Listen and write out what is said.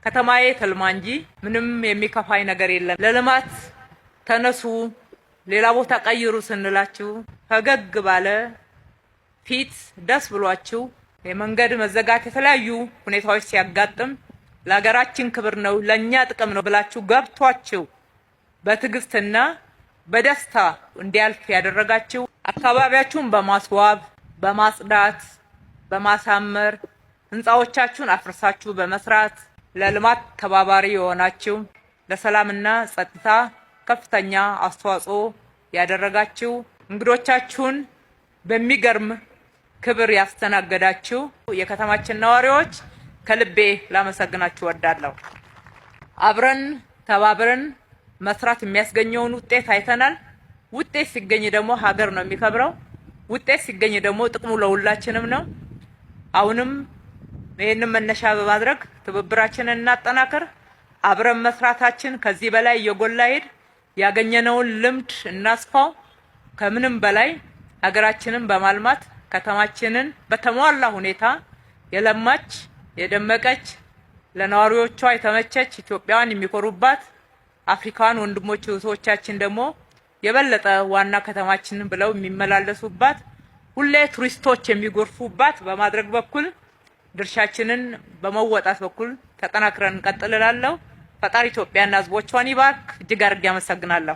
ከተማዬ ተልማ እንጂ ምንም የሚከፋይ ነገር የለም። ለልማት ተነሱ ሌላ ቦታ ቀይሩ ስንላችሁ ፈገግ ባለ ፊት ደስ ብሏችሁ የመንገድ መዘጋት የተለያዩ ሁኔታዎች ሲያጋጥም ለሀገራችን ክብር ነው ለኛ ጥቅም ነው ብላችሁ ገብቷችሁ በትዕግስትና በደስታ እንዲያልፍ ያደረጋችሁ አካባቢያችሁን በማስዋብ በማጽዳት በማሳመር ህንጻዎቻችሁን አፍርሳችሁ በመስራት ለልማት ተባባሪ የሆናችሁ ለሰላምና ጸጥታ ከፍተኛ አስተዋጽኦ ያደረጋችሁ እንግዶቻችሁን በሚገርም ክብር ያስተናገዳችሁ የከተማችን ነዋሪዎች ከልቤ ላመሰግናችሁ ወዳለሁ። አብረን ተባብረን መስራት የሚያስገኘውን ውጤት አይተናል። ውጤት ሲገኝ ደግሞ ሀገር ነው የሚከብረው። ውጤት ሲገኝ ደግሞ ጥቅሙ ለሁላችንም ነው። አሁንም ይሄንን መነሻ በማድረግ ትብብራችንን እናጠናክር። አብረን መስራታችን ከዚህ በላይ እየጎላ ሄድ ያገኘነውን ልምድ እናስፋው። ከምንም በላይ ሀገራችንን በማልማት ከተማችንን በተሟላ ሁኔታ የለማች የደመቀች ለነዋሪዎቿ የተመቸች ኢትዮጵያውያን የሚኮሩባት አፍሪካን ወንድሞች እህቶቻችን ደግሞ የበለጠ ዋና ከተማችንን ብለው የሚመላለሱባት ሁሌ ቱሪስቶች የሚጎርፉባት በማድረግ በኩል ድርሻችንን በመወጣት በኩል ተጠናክረን እንቀጥላለን። ፈጣሪ ኢትዮጵያና ሕዝቦቿን ይባርክ። እጅግ አድርጌ አመሰግናለሁ።